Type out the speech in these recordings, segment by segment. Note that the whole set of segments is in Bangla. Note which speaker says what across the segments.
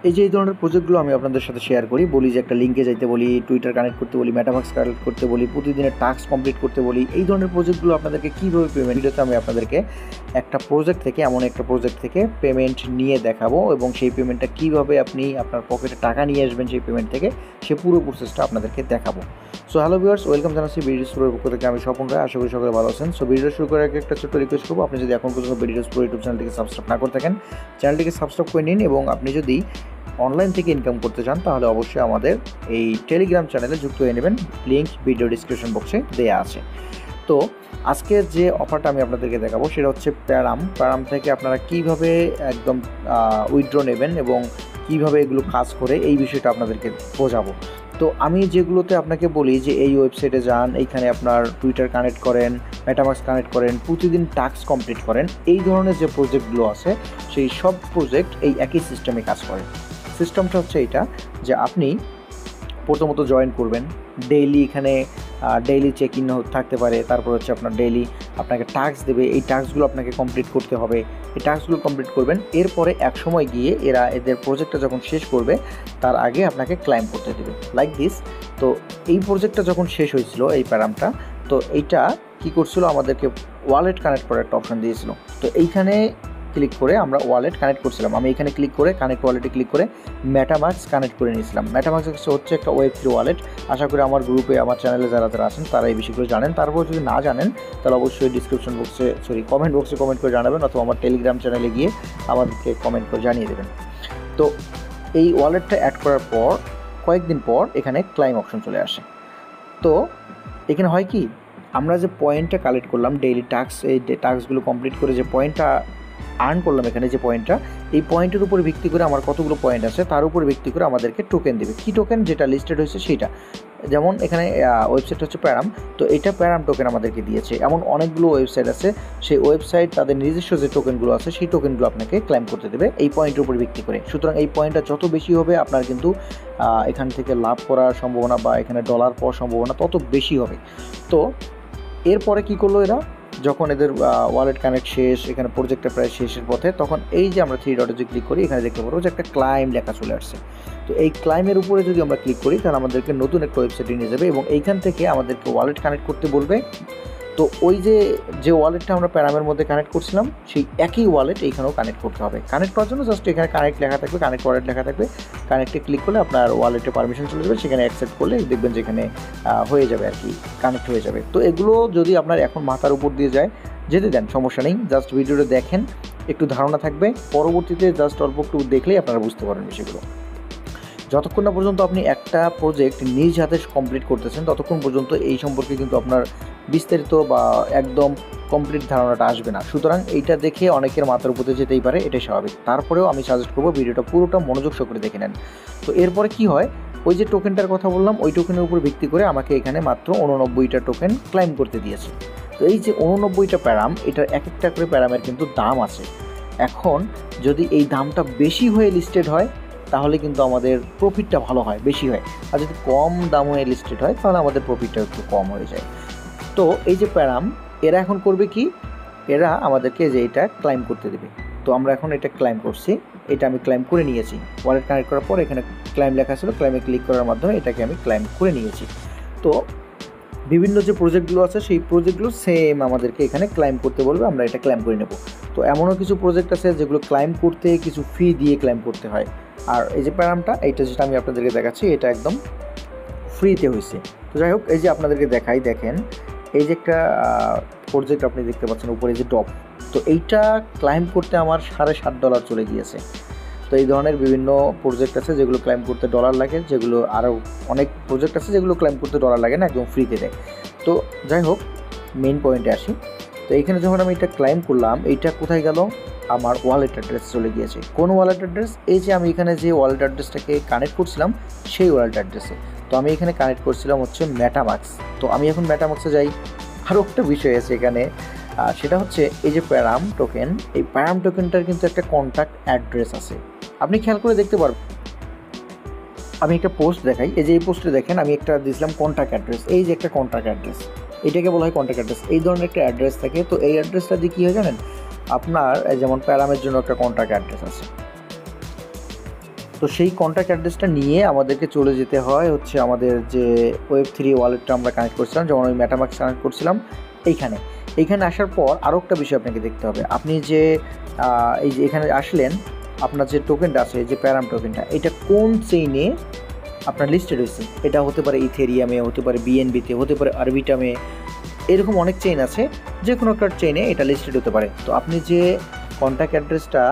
Speaker 1: এই যে এই ধরনের প্রজেক্টগুলো আমি আপনাদের সাথে শেয়ার করি, বলি যে একটা লিঙ্কে যাইতে বলি, টুইটার কানেক্ট করতে বলি, মেটামাক্স কানেক্ট করতে বলি, প্রতিদিনের টাস্ক কমপ্লিট করতে বলি। এই ধরনের প্রজেক্টগুলো আপনাদেরকে কীভাবে পেমেন্ট, ভিডিওতে আমি আপনাদেরকে একটা প্রজেক্ট থেকে, এমন একটা প্রজেক্ট থেকে পেমেন্ট নিয়ে দেখাবো এবং সেই পেমেন্টটা কীভাবে আপনি আপনার পকেটে টাকা নিয়ে আসবেন সেই পেমেন্ট থেকে, সে পুরো প্রসেসটা আপনাদেরকে দেখাবো। সো হ্যালো ভিউয়ার্স, ওয়েলকাম জানাচ্ছি বিডিডিএস প্রোর পক্ষ থেকে। আমি স্বপন রায়, আশা করি সকলে ভালো আছেন। সো ভিডিও শুরু করার আগে একটা ছোট্ট রিকোয়েস্ট করবো, আপনি যদি এখন পর্যন্ত বিডিডিএস প্রো ইউটিউব চ্যানেলটিকে সাবস্ক্রাইব না করে থাকেন, চ্যানেলটিকে সাবস্ক্রাইব করে নিন। এবং আপনি যদি অনলাইন থেকে ইনকাম করতে চান তাহলে অবশ্যই আমাদের এই টেলিগ্রাম চ্যানেলে যুক্ত হয়ে নেবেন, লিঙ্ক ভিডিও ডিসক্রিপশন বক্সে দেওয়া আছে। তো আজকে যে অফারটা আমি আপনাদেরকে দেখাবো সেটা হচ্ছে প্যারাম থেকে আপনারা কীভাবে একদম উইথড্র নেবেন এবং কীভাবে এগুলো কাজ করে এই বিষয়টা আপনাদেরকে বোঝাবো। তো আমি যেগুলোতে আপনাকে বলি যে এই ওয়েবসাইটে যান, এইখানে আপনার টুইটার কানেক্ট করেন, মেটামাক্স কানেক্ট করেন, প্রতিদিন টাস্ক কমপ্লিট করেন, এই ধরনের যে প্রজেক্টগুলো আছে সেই সব প্রজেক্ট এই একই সিস্টেমে কাজ করে। সিস্টেমটা হচ্ছে এইটা যে আপনি প্রথমত জয়েন করবেন, ডেইলি এখানে ডেইলি চেক ইন থাকতে পারে, তারপর হচ্ছে আপনার ডেইলি আপনাকে টাস্ক দেবে, এই টাস্কগুলো আপনাকে কমপ্লিট করতে হবে, এই টাস্কগুলো কমপ্লিট করবেন। এরপরে এক সময় গিয়ে এদের প্রজেক্টটা যখন শেষ করবে তার আগে আপনাকে ক্লাইম করতে দেবে, লাইক দিস। তো এই প্রজেক্টটা যখন শেষ হয়েছিল এই প্যারামটা, তো এইটা কী করছিল, আমাদেরকে ওয়ালেট কানেক্ট করার একটা অপশান দিয়েছিল। তো এইখানে ক্লিক করে আমরা ওয়ালেট কানেক্ট করছিলাম। আমি এখানে ক্লিক করে কানেক্ট ওয়ালেটে ক্লিক করে মেটামাক্স কানেক্ট করে নিয়েছিলাম। মেটামাক্স হচ্ছে একটা Web3 ওয়ালেট। আশা করি আমার গ্রুপে, আমার চ্যানেলে যারা আছেন তারা এই বিষয়গুলো জানেন। তারপর যদি না জানেন তাহলে অবশ্যই ডিসক্রিপশন বক্সে কমেন্ট বক্সে কমেন্ট করে জানাবেন, অথবা আমার টেলিগ্রাম চ্যানেলে গিয়ে আমাদেরকে কমেন্ট করে জানিয়ে দেবেন। তো এই ওয়ালেটটা অ্যাড করার পর কয়েকদিন পর এখানে ক্লাইম অপশন চলে আসে। তো এখানে হয় কি, আমরা যে পয়েন্টটা কালেক্ট করলাম ডেইলি টাস্ক, এই টাস্কগুলো কমপ্লিট করে যে পয়েন্টটা আর্ন করলাম, এখানে যে পয়েন্টটা, এই পয়েন্টের উপর ভিত্তি করে আমার কতগুলো পয়েন্ট আছে তার উপর ভিত্তি করে আমাদেরকে টোকেন দেবে। কী টোকেন? যেটা লিস্টেড হয়েছে সেইটা। যেমন এখানে ওয়েবসাইটটা হচ্ছে প্যারাম, তো এটা প্যারাম টোকেন আমাদেরকে দিয়েছে। এমন অনেকগুলো ওয়েবসাইট আছে, সেই ওয়েবসাইট তাদের নিজস্ব যে টোকেনগুলো আছে সেই টোকেনগুলো আপনাকে ক্লাইম করতে দেবে এই পয়েন্টের উপর ভিত্তি করে। সুতরাং এই পয়েন্টটা যত বেশি হবে আপনার কিন্তু এখান থেকে লাভ করার সম্ভাবনা বা এখানে ডলার পাওয়ার সম্ভাবনা তত বেশি হবে। তো এরপরে কী করলো এরা, যখন এদের ওয়ালেট কানেক্ট শেষ, এখানে প্রজেক্টটা প্রায় শেষের পথে, তখন এই যে আমরা 3 ডটে যে ক্লিক করি, এখানে দেখতে পাবো যে একটা ক্লাইম লেখা চলে আসছে। তো এই ক্লাইমের উপরে যদি আমরা ক্লিক করি তাহলে আমাদেরকে নতুন একটা ওয়েবসাইটে নিয়ে যাবে এবং এইখান থেকে আমাদেরকে ওয়ালেট কানেক্ট করতে বলবে। তো ওই যে ওয়ালেটটা আমরা প্যারামের মধ্যে কানেক্ট করছিলাম সেই একই ওয়ালেট এইখানেও কানেক্ট করতে হবে। কানেক্ট করার জন্য জাস্ট এখানে কানেক্ট লেখা থাকবে, কানেক্ট ওয়ালেট লেখা থাকবে, কানেক্টে ক্লিক করলে আপনার ওয়ালেটে পারমিশন চলে যাবে, সেখানে অ্যাকসেপ্ট করলে দেখবেন যে এখানে হয়ে যাবে আর কি, কানেক্ট হয়ে যাবে। তো এগুলো যদি আপনার এখন মাথার উপর দিয়ে যায়, যেতে দেন, সমস্যা নেই। জাস্ট ভিডিওটা দেখেন, একটু ধারণা থাকবে, পরবর্তীতে জাস্ট অল্প একটু দেখলেই আপনারা বুঝতে পারবেন বিষয়গুলো। যতক্ষণ না পর্যন্ত আপনি একটা প্রজেক্ট নিজ হাতে কমপ্লিট করতেছেন ততক্ষণ পর্যন্ত এই সম্পর্কে কিন্তু আপনার বিস্তারিত বা একদম কমপ্লিট ধারণাটা আসবে না। সুতরাং এইটা দেখে অনেকের মাথার উপরে যেতেই পারে, এটাই স্বাভাবিক। তারপরেও আমি সাজেস্ট করবো ভিডিওটা পুরোটা মনোযোগ সহকারে দেখে নেন। তো এরপরে কি হয়, ওই যে টোকেনটার কথা বললাম, ওই টোকেনের উপর ভিত্তি করে আমাকে এখানে মাত্র 89টা টোকেন ক্লাইম করতে দিয়েছে। তো এই যে 89টা প্যারাম, এটার এক একটা করে প্যারামের কিন্তু দাম আছে। এখন যদি এই দামটা বেশি হয়ে লিস্টেড হয় তাহলে কিন্তু আমাদের প্রফিটটা ভালো হয়, বেশি হয়। আর যদি কম দাম হয়ে লিস্টেড হয় তাহলে আমাদের প্রফিটটা একটু কম হয়ে যায়। তো এই যে প্যারাম, এরা এখন করবে কি, এরা আমাদেরকে যে এটা ক্লাইম করতে দেবে। তো আমরা এখন এটা ক্লাইম করছি, এটা আমি ক্লাইম করে নিয়েছি। ওয়ালেট কানেক্ট করার পর এখানে ক্লাইম লেখা ছিল, ক্লাইমে ক্লিক করার মাধ্যমে এটাকে আমি ক্লাইম করে নিয়েছি। তো বিভিন্ন যে প্রজেক্টগুলো আছে সেই প্রজেক্টগুলো সেম আমাদেরকে এখানে ক্লাইম করতে বলবে, আমরা এটা ক্লাইম করে নেব। তো এমনও কিছু প্রজেক্ট আছে যেগুলো ক্লাইম করতে কিছু ফি দিয়ে ক্লাইম করতে হয়। আর এই যে প্যারামটা, এইটা যেটা আমি আপনাদেরকে দেখাচ্ছি, এটা একদম ফ্রিতে হয়েছে। তো যাই হোক, এই যে আপনাদেরকে দেখাই, দেখেন এই যে একটা প্রজেক্ট আপনি দেখতে পাচ্ছেন উপরে যে টপ, তো এইটা ক্লাইম করতে আমার $7.5 চলে গিয়েছে। তো এই ধরনের বিভিন্ন প্রজেক্ট আছে যেগুলো ক্লাইম করতে ডলার লাগে, যেগুলো আরও অনেক প্রজেক্ট আছে যেগুলো ক্লাইম করতে ডলার লাগে না, একদম ফ্রিতে দেয়। তো যাই হোক, মেইন পয়েন্টে আসি। তো এইখানে যখন আমি এটা ক্লাইম করলাম, এইটা কোথায় গেল, আমার ওয়ালেট অ্যাড্রেস চলে গিয়েছে। কোন ওয়ালেট অ্যাড্রেস? এই যে আমি এখানে যে ওয়ালেট অ্যাড্রেসটাকে কানেক্ট করছিলাম সেই ওয়ালেট অ্যাড্রেসে। তো আমি এখানে কানেক্ট করছিলাম হচ্ছে মেটামাক্স। তো আমি এখন মেটামাক্সে যাই। আরও একটা বিষয় আছে এখানে, সেটা হচ্ছে এই যে প্যারাম টোকেন, এই প্যারাম টোকেনটার কিন্তু একটা কন্ট্যাক্ট অ্যাড্রেস আছে। আপনি খেয়াল করে দেখতে পারবেন, আমি একটা পোস্ট দেখাই, এই যে এই পোস্টে দেখেন আমি একটা দিয়েছিলাম কন্ট্যাক্ট অ্যাড্রেস, এই যে একটা কন্ট্যাক্ট অ্যাড্রেস, এটাকে বলা হয় কন্ট্যাক্ট অ্যাড্রেস। এই ধরনের একটা অ্যাড্রেস থাকে। তো এই অ্যাড্রেসটা দিয়ে কী হয় জানেন, আপনার যেমন প্যারামের জন্য একটা কন্ট্যাক্ট অ্যাড্রেস আছে, তো সেই কন্ট্যাক্ট অ্যাড্রেসটা নিয়ে আমাদেরকে চলে যেতে হয় হচ্ছে আমাদের যে Web3 ওয়ালেটটা আমরা কানেক্ট করছিলাম, যেমন আমি মেটামাস্ক কানেক্ট করছিলাম এইখানে আসার পর আরও একটা বিষয় আপনাকে দেখতে হবে। আপনি যে এই যে এখানে আসলেন, আপনার যে টোকেনটা আছে, যে প্যারাম টোকেনটা, এটা কোন চেইনে আপনার লিস্টেড হয়েছে। এটা হতে পারে ইথেরিয়ামে, হতে পারে বিএনবিতে, হতে পারে আরবিটামে, এরকম অনেক চেইন আছে, যে কোনো একটা চেইনে এটা লিস্টেড হতে পারে। তো আপনি যে কন্ট্যাক্ট অ্যাড্রেসটা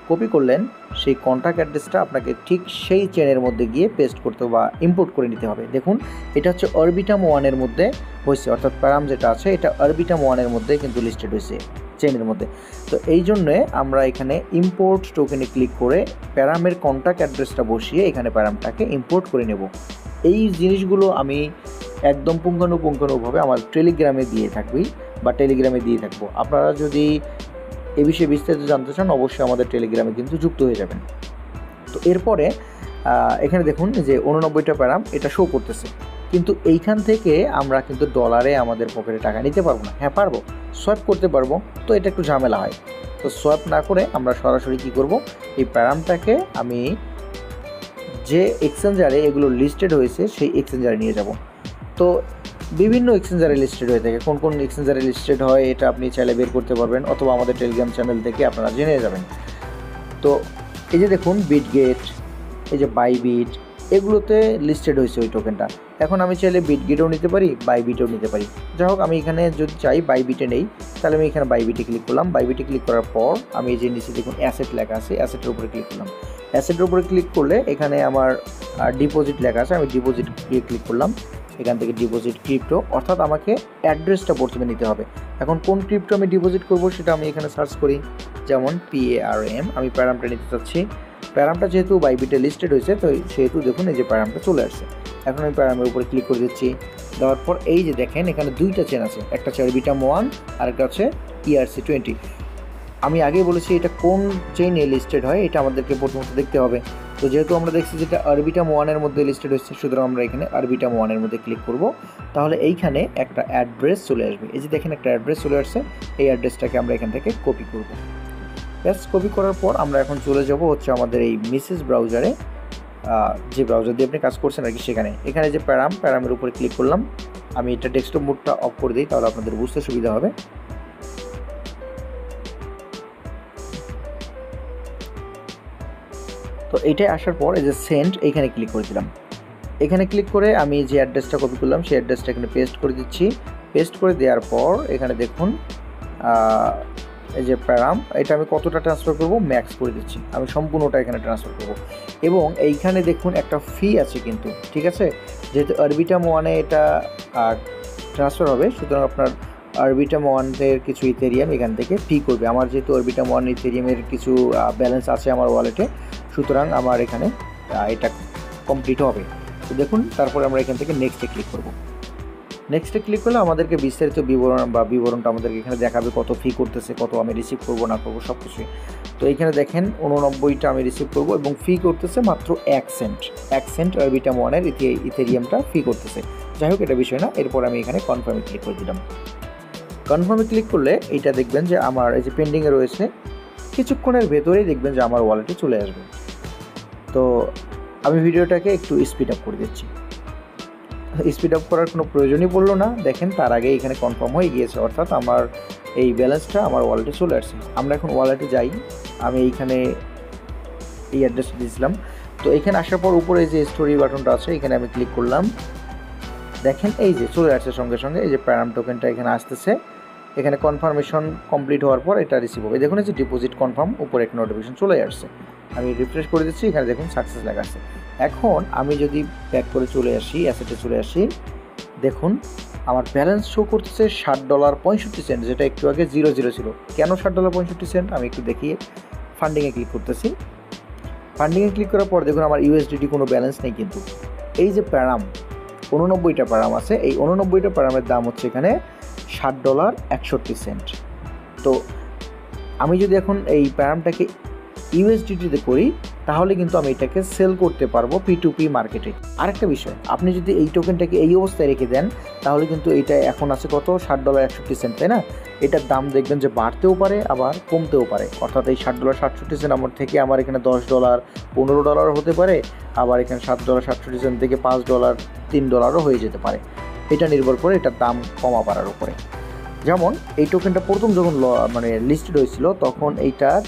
Speaker 1: কপি করলেন, সেই কন্ট্যাক্ট অ্যাড্রেসটা আপনাকে ঠিক সেই চেনের মধ্যে গিয়ে পেস্ট করতে বা ইম্পোর্ট করে নিতে হবে। দেখুন এটা হচ্ছে অরবিটাম 1-এর মধ্যে হয়েছে, অর্থাৎ প্যারাম যেটা আছে এটা অরবিটাম 1-এর মধ্যে কিন্তু লিস্টেড হয়েছে চেনের মধ্যে। তো এই জন্যে আমরা এখানে ইম্পোর্ট টোকেনে ক্লিক করে প্যারামের কন্ট্যাক্ট অ্যাড্রেসটা বসিয়ে এখানে প্যারামটাকে ইম্পোর্ট করে নেব। এই জিনিসগুলো আমি একদম পুঙ্খানুপুঙ্খানুভাবে আমার টেলিগ্রামে দিয়ে থাকবো। আপনারা যদি এ বিষয়ে বিস্তারিত জানতে চান অবশ্যই আমাদের টেলিগ্রামে কিন্তু যুক্ত হয়ে যাবেন। তো এরপরে এখানে দেখুন যে 89টা প্যারাম এটা শো করতেছে, কিন্তু এইখান থেকে আমরা কিন্তু ডলারে আমাদের পকেটে টাকা নিতে পারবো না। হ্যাঁ পারবো, সোয়াইপ করতে পারবো, তো এটা একটু ঝামেলা হয়। তো সোয়াইপ না করে আমরা সরাসরি কী করব, এই প্যারামটাকে আমি যে এক্সচেঞ্জারে এগুলো লিস্টেড হয়েছে সেই এক্সচেঞ্জারে নিয়ে যাব। তো বিভিন্ন এক্সচেঞ্জারে লিস্টেড হয়ে থাকে, কোন এক্সচেঞ্জারে লিস্টেড হয় এটা আপনি চাইলে বের করতে পারবেন, অথবা আমাদের টেলিগ্রাম চ্যানেল থেকে আপনারা জেনে যাবেন। তো এই যে দেখুন বিটগেট, এই যে বাইবিট, এগুলোতে লিস্টেড হয়েছে ওই টোকেনটা। এখন আমি চাইলে বিটগেটও নিতে পারি, বাইবিটেও নিতে পারি। যাই হোক আমি এখানে যদি চাই বাইবিটে নেই, তাহলে আমি এখানে বাইবিটে ক্লিক করলাম। বাইবিটে ক্লিক করার পর আমি এই যে নিচে দেখুন অ্যাসেট লেখা আছে, অ্যাসেটের উপরে ক্লিক করলাম। অ্যাসেটের উপরে ক্লিক করলে এখানে আমার ডিপোজিট লেখা আছে, আমি ডিপোজিট ক্লিক করলাম। এখান থেকে ডিপোজিট ক্রিপ্টো, অর্থাৎ আমাকে অ্যাড্রেসটা প্রথমে নিতে হবে। এখন কোন ক্রিপ্টো আমি ডিপোজিট করব সেটা আমি এখানে সার্চ করি, যেমন PARM, আমি প্যারামটা নিতে চাচ্ছি। প্যারামটা যেহেতু বাইবিটে লিস্টেড হয়েছে, তো সেহেতু দেখুন এই যে প্যারামটা চলে আসছে। এখন আমি প্যারামের উপরে ক্লিক করে দিচ্ছি। দেওয়ার পর এই যে দেখেন এখানে দুইটা চেন আছে, একটা হচ্ছে অরবিটাম 1 আর একটা হচ্ছে ERC20। আমি আগেই বলেছি এটা কোন চেইনে লিস্টেড হয় এটা আমাদেরকে প্রথমত দেখতে হবে। তো যেহেতু আমরা দেখছি যেটা অরবিটাম 1-এর মধ্যে লিস্টেড হচ্ছে, সুতরাং আমরা এখানে অরবিটাম 1-এর মধ্যে ক্লিক করব। তাহলে এইখানে একটা অ্যাড্রেস চলে আসবে, এই যে দেখেন একটা অ্যাড্রেস চলে আসছে। এই অ্যাড্রেসটাকে আমরা এখান থেকে কপি করব। ব্যাস কপি করার পর আমরা এখন চলে যাব হচ্ছে আমাদের এই মেসেজ ব্রাউজারে, যে ব্রাউজার দিয়ে আপনি কাজ করছেন আর কি, এখানে যে প্যারামের উপরে ক্লিক করলাম। আমি এটা ডেস্কটপ মোডটা অফ করে দিই, তাহলে আপনাদের বুঝতে সুবিধা হবে। তো এইটাই আসার পর এই যে সেন্ড, এইখানে ক্লিক করে দিলাম। এখানে ক্লিক করে আমি যে অ্যাড্রেসটা কপি করলাম সেই অ্যাড্রেসটা এখানে পেস্ট করে দিচ্ছি। পেস্ট করে দেওয়ার পর এখানে দেখুন এই যে প্যারাম, এটা আমি কতটা ট্রান্সফার করব, ম্যাক্স করে দিচ্ছি। আমি সম্পূর্ণটা এখানে ট্রান্সফার করব এবং এইখানে দেখুন একটা ফি আছে কিন্তু, ঠিক আছে। যেহেতু অরবিটাম 1-এ এটা ট্রান্সফার হবে, সুতরাং আপনার অরবিটাম 1-এর কিছু ইথেরিয়াম এখান থেকে ফি করবে। আমার যেহেতু অরবিটাম 1 ইথেরিয়ামের কিছু ব্যালেন্স আছে আমার ওয়ালেটে, সুতরাং আমার এখানে এটা কমপ্লিট হবে। তো দেখুন তারপরে আমরা এখান থেকে নেক্সটে ক্লিক করব। নেক্সটে ক্লিক করলে আমাদেরকে বিস্তারিত বিবরণটা আমাদেরকে এখানে দেখাবে, কত ফি করতেছে, কত আমি রিসিভ করবো না করবো সব কিছুই। তো এইখানে দেখেন 89টা আমি রিসিভ করবো এবং ফি করতেছে মাত্র 1 সেন্ট অরবিটাম 1-এর ইথেরিয়ামটা ফি করতেছে। যাই হোক এটা বিষয় না। এরপর আমি এখানে কনফার্মে ক্লিক করে দিলাম। কনফার্মে ক্লিক করলে এইটা দেখবেন যে আমার এই যে পেন্ডিংয়ে রয়েছে, কিছুক্ষণের ভেতরেই দেখবেন যে আমার ওয়ালেটে চলে আসবে। তো আমি ভিডিওটাকে একটু স্পিড আপ করে দিচ্ছি। স্পিড আপ করার কোনো প্রয়োজনই পড়লো না, দেখেন তার আগে এখানে কনফার্ম হয়ে গিয়েছে, অর্থাৎ আমার এই ব্যালেন্সটা আমার ওয়ালেটে চলে আসছে। আমরা এখন ওয়ালেটে যাই, আমি এইখানে এই অ্যাড্রেসটা দিয়েছিলাম। তো এখানে আসার পর উপরে যে স্টোরি বাটনটা আছে এখানে আমি ক্লিক করলাম। দেখেন এই যে চলে আসছে সঙ্গে সঙ্গে এই যে প্যারাম টোকেনটা এখানে আসতেছে। এখানে কনফার্মেশন কমপ্লিট হওয়ার পর এটা রিসিভ হবে। দেখুন এই যে ডিপোজিট কনফার্ম, উপরে একটা নোটিফিকেশন চলে আসছে। আমি রিফ্রেশ করে দিচ্ছি, এখানে দেখুন সাকসেস লেখা আছে। এখন আমি যদি ব্যাক করে চলে আসি, অ্যাসেটে চলে আসি, দেখুন আমার ব্যালেন্স শো করতেছে $60.65, যেটা একটু আগে 0 ছিল। কেন $60.65? আমি একটু দেখি। ফান্ডিংয়ে ক্লিক করতেছি। ফান্ডিংয়ে ক্লিক করার পর দেখুন আমার USDT কোনো ব্যালেন্স নেই, কিন্তু এই যে প্যারাম 89টা প্যারাম আছে, এই 89টা প্যারামের দাম হচ্ছে এখানে $60.61। তো আমি যদি এখন এই প্যারামটাকে USDT-তে করি, তাহলে কিন্তু আমি এটাকে সেল করতে পারবো P2P মার্কেটে। আরেকটা বিষয়, আপনি যদি এই টোকেনটাকে এই অবস্থায় রেখে দেন তাহলে কিন্তু এটা এখন আছে কত, $60.61, তাই না? এটার দাম দেখবেন যে বাড়তেও পারে আবার কমতেও পারে, অর্থাৎ এই $60.67 আমার থেকে আমার এখানে $10, $15 হতে পারে, আবার এখানে $7.67 থেকে $5, $3 হয়ে যেতে পারে। এটা নির্ভর করে এটার দাম কমা বাড়ার উপরে। যেমন এই টোকেনটা প্রথম যখন লিস্টেড হয়েছিল তখন এইটার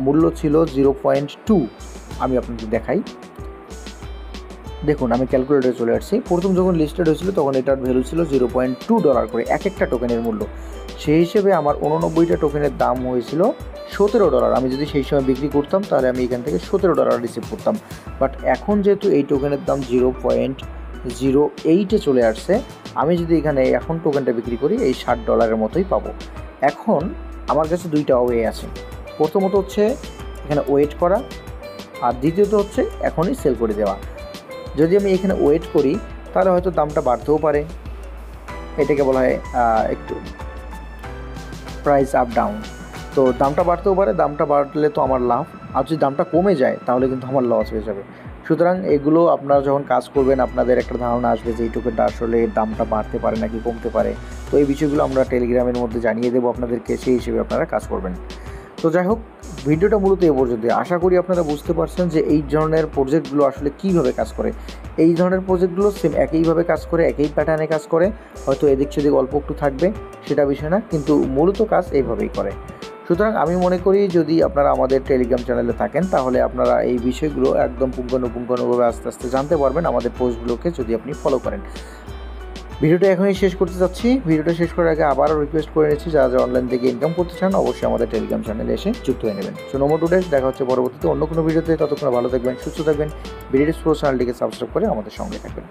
Speaker 1: মূল্য ছিল 0.2। আমি আপনাকে দেখাই, দেখুন আমি ক্যালকুলেটরে চলে আসছি। প্রথম যখন লিস্টেড হয়েছিল তখন এটার ভ্যালু ছিল $0.2 করে এক একটা টোকেনের মূল্য। সেই হিসেবে আমার 89টা টোকেনের দাম হয়েছিল $17। আমি যদি সেই সময় বিক্রি করতাম তাহলে আমি এখান থেকে $17 রিসিভ করতাম। বাট এখন যেহেতু এই টোকেনের দাম 0.08-এ চলে আসছে, আমি যদি এখানে এখন টোকেনটা বিক্রি করি এই $60 মতোই পাবো। এখন আমার কাছে দুইটা ওয়ে আছে, প্রথমত হচ্ছে এখানে ওয়েট করা, আর দ্বিতীয়ত হচ্ছে এখনই সেল করে দেওয়া। যদি আমি এখানে ওয়েট করি তাহলে হয়তো দামটা বাড়তেও পারে, এটাকে বলা হয় একটু প্রাইস আপ ডাউন। তো দামটা বাড়তেও পারে, দামটা বাড়লে তো আমার লাভ, আর যদি দামটা কমে যায় তাহলে কিন্তু আমার লস হয়ে যাবে। সুতরাং এগুলো আপনারা যখন কাজ করবেন আপনাদের একটা ধারণা আসবে যে এই টোকেনটা আসলে দামটা বাড়তে পারে নাকি কমতে পারে। তো এই বিষয়গুলো আমরা টেলিগ্রামের মধ্যে জানিয়ে দেবো আপনাদেরকে, সেই হিসেবে আপনারা কাজ করবেন। তো যাই হোক, ভিডিওটা মূলত এ পর্যন্ত। আশা করি আপনারা বুঝতে পারছেন যে এই ধরনের প্রজেক্টগুলো আসলে কীভাবে কাজ করে। এই ধরনের প্রজেক্টগুলো সেম একইভাবে কাজ করে, একই প্যাটার্নে কাজ করে, হয়তো এদিক সেদিক অল্প একটু থাকবে সেটা বিষয় না, কিন্তু মূলত কাজ এইভাবেই করে। সুতরাং আমি মনে করি যদি আপনারা আমাদের টেলিগ্রাম চ্যানেলে থাকেন তাহলে আপনারা এই বিষয়গুলো একদম পুঙ্খানুপুঙ্খানুভাবে আস্তে আস্তে জানতে পারবেন আমাদের পোস্টগুলোকে যদি আপনি ফলো করেন। ভিডিওটা এখনই শেষ করতে চাচ্ছি। ভিডিওটা শেষ করার আগে আবারও রিকোয়েস্ট করে নিচ্ছি, যারা যারা অনলাইন থেকে ইনকাম করতে চান অবশ্যই আমাদের টেলিগ্রাম চ্যানেলে এসে যুক্ত হয়ে নেবেন। সো নো মোর টুডে, দেখা হচ্ছে পরবর্তীতে অন্য কোনো ভিডিওতে। ততক্ষণ ভালো থাকবেন, সুস্থ থাকবেন। বিডিডিস প্রো চ্যানেলটিকে সাবস্ক্রাইব করে আমাদের সঙ্গে থাকবেন।